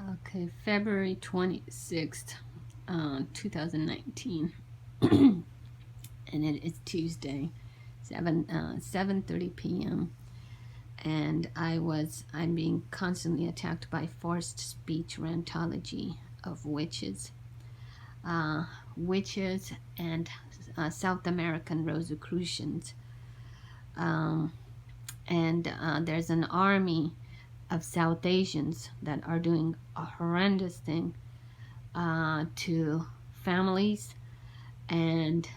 Okay, February 26th, 2019. And it is Tuesday, 7:30 p.m. And I'm being constantly attacked by forced speech rantology of witches. Witches and South American Rosicrucians. There's an army of South Asians that are doing a horrendous thing to families, and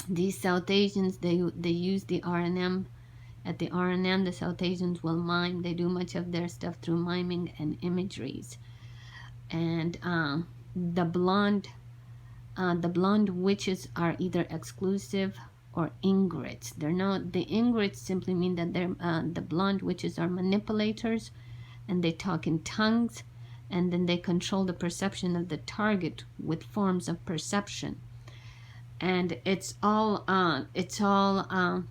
these South Asians, they use the RNM. At the RNM, the South Asians will mime. They do much of their stuff through miming and imageries. And the blonde witches are either exclusive or ingrates. They're not. The ingrates simply mean that they're the blonde witches are manipulators, and they talk in tongues, and then they control the perception of the target with forms of perception. And it's all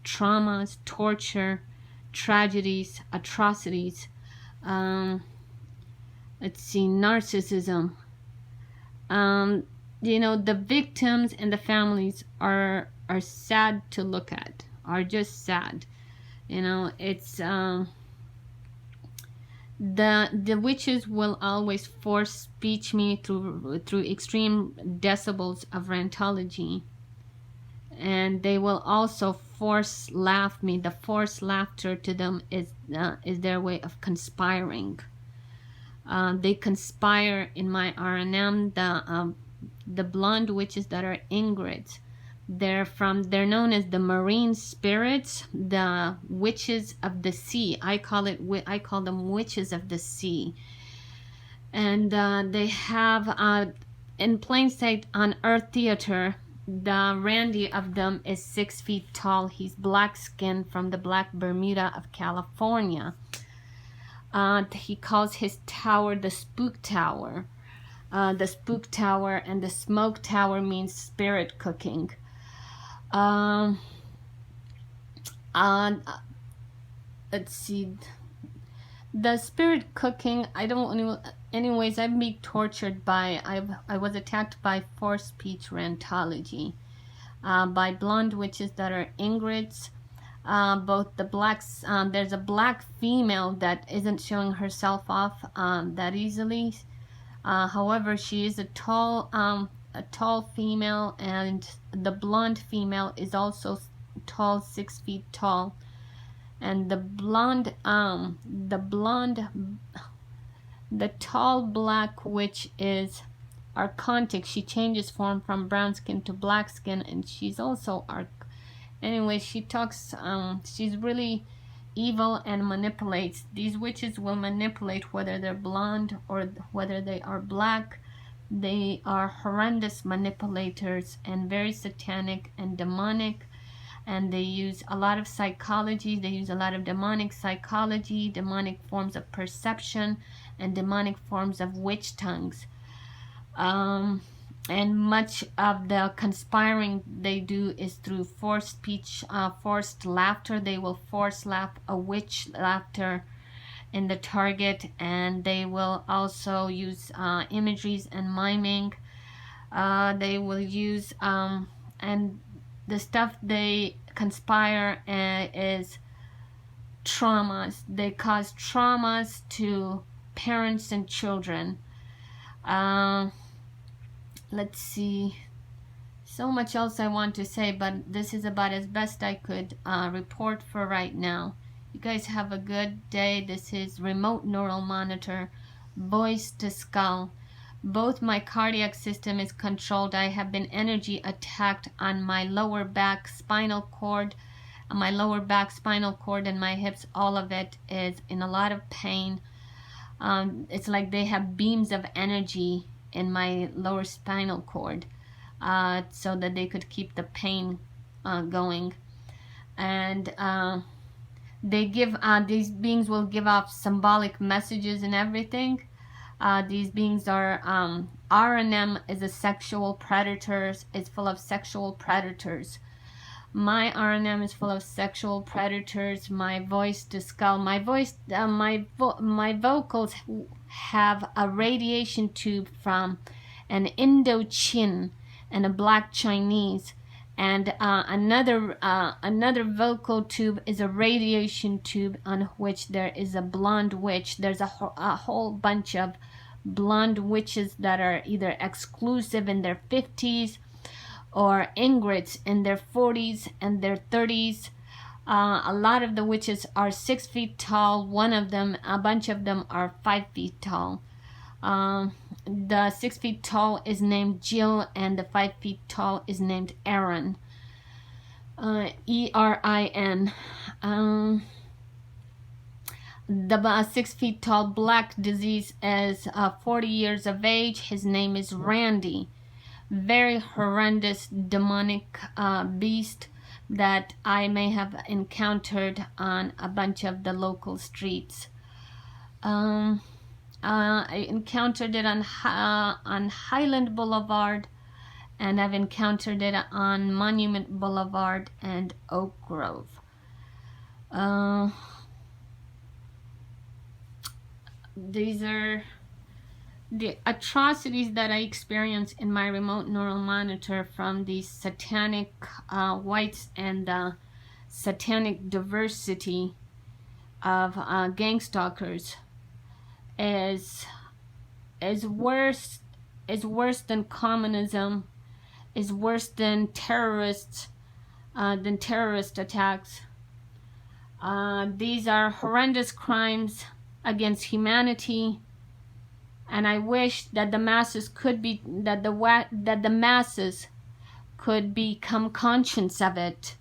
traumas, torture, tragedies, atrocities. Let's see, narcissism. The victims and the families are sad to look at, are just sad. It's the witches will always force speech me through extreme decibels of rantology, and they will also force laugh me. The forced laughter to them is their way of conspiring. They conspire in my RNM. The blonde witches that are ingrates, they're known as the marine spirits, the witches of the sea. I call them witches of the sea. And they have in plain sight on Earth Theater, the Randy of them is 6 feet tall. He's black skinned from the Black Bermuda of California. He calls his tower the Spook Tower. The Spook Tower, and the Smoke Tower means spirit cooking. Let's see. The spirit cooking, anyways, I'm being tortured by, I was attacked by forced speech rantology, by blonde witches that are ingrates. Both the blacks, there's a black female that isn't showing herself off that easily. However, she is a tall female, and the blonde female is also tall, 6 feet tall. And the tall black witch is archontic. She changes form from brown skin to black skin, and she's also anyway, she talks, she's really evil and manipulates. These witches will manipulate whether they're blonde or whether they are black. They are horrendous manipulators and very satanic and demonic, and they use a lot of psychology. They use a lot of demonic psychology, demonic forms of perception, and demonic forms of witch tongues. And much of the conspiring they do is through forced speech, forced laughter. They will force laugh a witch laughter in the target, and they will also use imageries and miming. They will use, and the stuff they conspire is traumas. They cause traumas to parents and children. Let's see, so much else I want to say, but this is about as best I could report for right now. You guys have a good day. This is Remote Neural Monitor, Voice to Skull. Both my cardiac system is controlled. I have been energy attacked on my lower back spinal cord, and my hips. All of it is in a lot of pain. It's like they have beams of energy in my lower spinal cord, so that they could keep the pain going. And they give these beings will give off symbolic messages and everything. These beings are RNM is a sexual predators. It's full of sexual predators. My RNM is full of sexual predators. My voice to skull. My vocals have a radiation tube from an Indo-Chin and a Black Chinese, and another vocal tube is a radiation tube on which there is a blonde witch. There's a whole bunch of blonde witches that are either exclusive in their 50s or ingrates in their 40s and their 30s. A lot of the witches are 6 feet tall. A bunch of them are 5 feet tall. The 6 feet tall is named Jill, and the 5 feet tall is named Erin. E-R-I-N. The 6 feet tall black disease is 40 years of age. His name is Randy. Very horrendous demonic beast that I may have encountered on a bunch of the local streets. I encountered it on Highland Boulevard, and I've encountered it on Monument Boulevard and Oak Grove. These are the atrocities that I experienced in my remote neural monitor from the satanic whites and the satanic diversity of gang stalkers is worse than communism, is worse than terrorist attacks. These are horrendous crimes against humanity, and I wish that the masses could become conscious of it.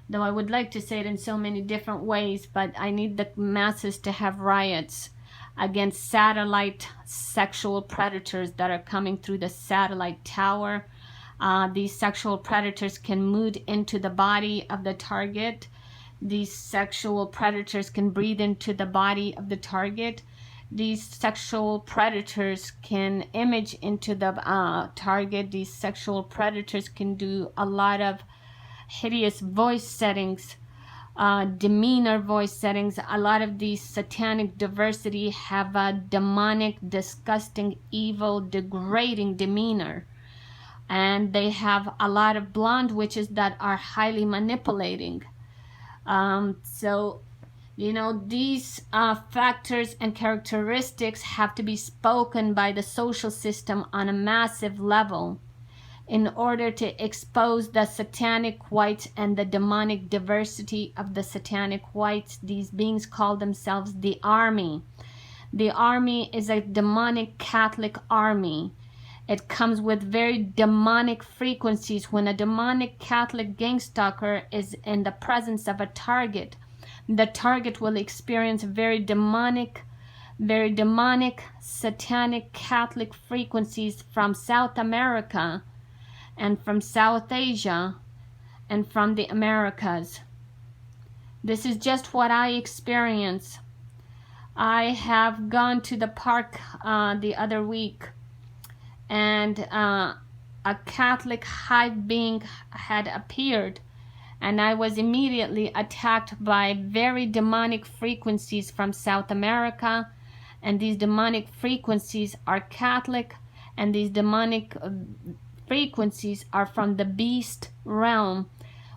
Though I would like to say it in so many different ways, but I need the masses to have riots against satellite sexual predators that are coming through the satellite tower. These sexual predators can move into the body of the target. These sexual predators can breathe into the body of the target. These sexual predators can image into the target. These sexual predators can do a lot of hideous voice settings, demeanor voice settings. A lot of these satanic diversity have a demonic, disgusting, evil, degrading demeanor. And they have a lot of blonde witches that are highly manipulating. So, you know, these factors and characteristics have to be spoken by the social system on a massive level in order to expose the satanic whites and the demonic diversity of the satanic whites. These beings call themselves the army. The army is a demonic Catholic army. It comes with very demonic frequencies. When a demonic Catholic gang stalker is in the presence of a target, the target will experience very demonic, satanic Catholic frequencies from South America and from South Asia and from the Americas. This is just what I experience. I have gone to the park the other week, and a Catholic hive being had appeared, and I was immediately attacked by very demonic frequencies from South America, and these demonic frequencies are Catholic, and these demonic frequencies are from the beast realm.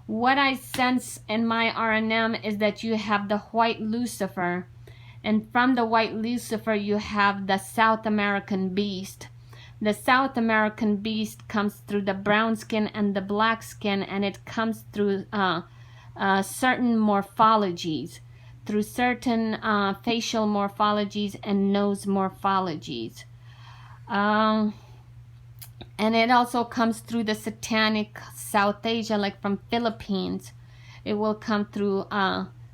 What I sense in my RNM is that you have the white Lucifer, and from the white Lucifer you have the South American beast. The South American beast comes through the brown skin and the black skin, and it comes through certain morphologies, through certain facial morphologies and nose morphologies. And it also comes through the satanic South Asia, like from Philippines. It will come through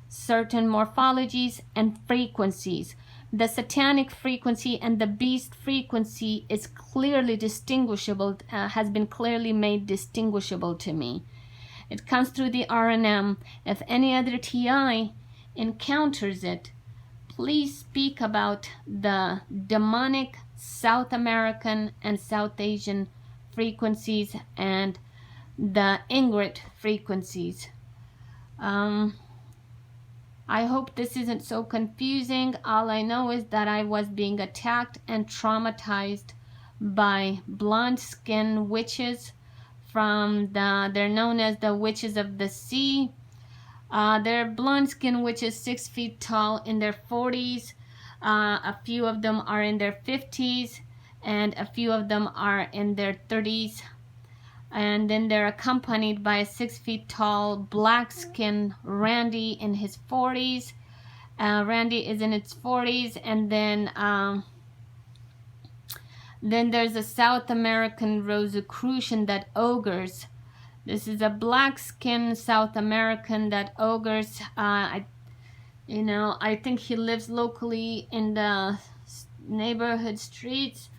certain morphologies and frequencies. The satanic frequency and the beast frequency is clearly distinguishable, has been clearly made distinguishable to me. It comes through the RNM. If any other TI encounters it, please speak about the demonic South American and South Asian frequencies and the Ingrid frequencies. I hope this isn't so confusing. All I know is that I was being attacked and traumatized by blonde skin witches from they're known as the witches of the sea. They're blonde skin witches, 6 feet tall, in their 40s. A few of them are in their 50s, and a few of them are in their 30s. And then they're accompanied by a 6 feet tall black skin Randy in his 40s. Randy is in its 40s, and then there's a South American Rosicrucian that ogres. This is a black skin South American that ogres. I think he lives locally in the neighborhood streets.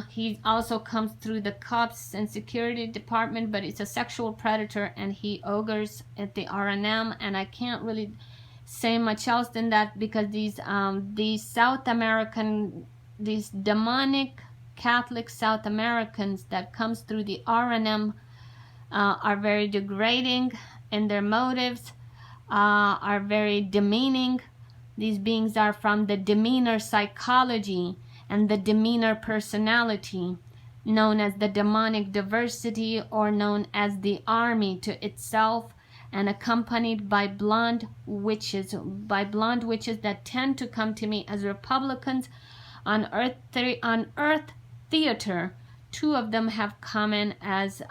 He also comes through the cops and security department, but it's a sexual predator, and he ogres at the R&M, and I can't really say much else than that, because these South American, these demonic Catholic South Americans that comes through the R&M are very degrading in their motives, are very demeaning. These beings are from the demeanor psychology and the demeanor personality, known as the demonic diversity, or known as the army to itself, and accompanied by blonde witches that tend to come to me as Republicans. On Earth Theater, 2 of them have come in as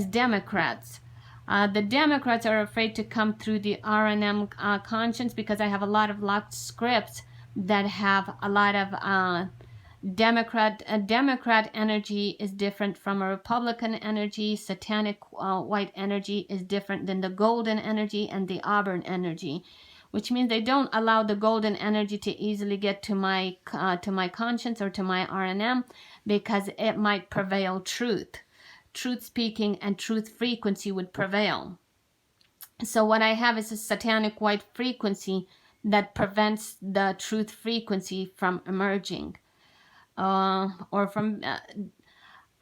Democrats. The Democrats are afraid to come through the R&M conscience, because I have a lot of locked scripts that have a lot of Democrat energy is different from a Republican energy. Satanic white energy is different than the golden energy and the auburn energy, which means they don't allow the golden energy to easily get to my conscience or to my R&M, because it might prevail truth. Truth speaking and truth frequency would prevail. So what I have is a satanic white frequency that prevents the truth frequency from emerging. Or from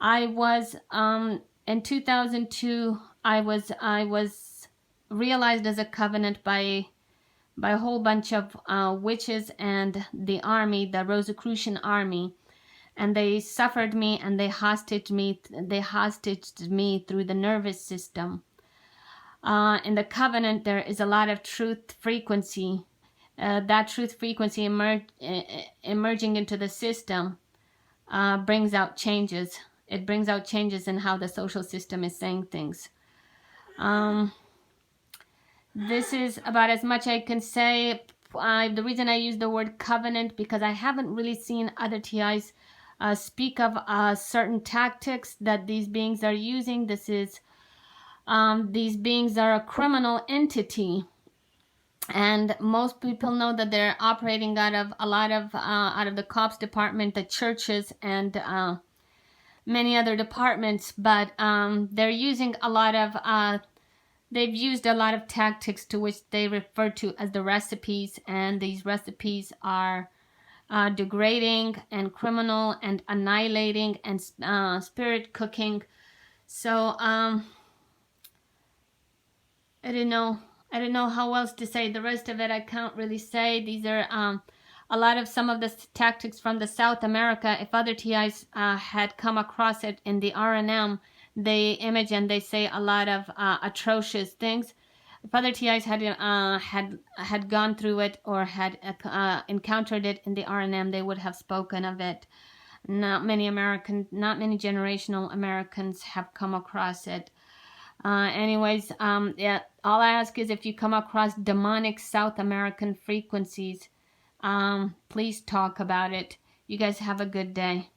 I was in 2002, I was realized as a covenant by a whole bunch of witches and the army, the Rosicrucian army, and they suffered me, and they hostaged me through the nervous system. In the covenant, there is a lot of truth frequency. That truth frequency emerging into the system brings out changes. It brings out changes in how the social system is saying things. This is about as much I can say. The reason I use the word covenant, because I haven't really seen other TIs speak of certain tactics that these beings are using. These beings are a criminal entity, and most people know that they're operating out of the cops department, the churches, and many other departments. But they're using they've used a lot of tactics to which they refer to as the recipes, and these recipes are degrading and criminal and annihilating and spirit cooking. So I don't know how else to say. The rest of it I can't really say. These are some of the tactics from the South America. If other TIs had come across it in the R&M, they image and they say a lot of atrocious things. If other TIs had gone through it or had encountered it in the R&M, they would have spoken of it. Not many generational Americans have come across it. Anyways, yeah, all I ask is, if you come across demonic South American frequencies, please talk about it. You guys have a good day.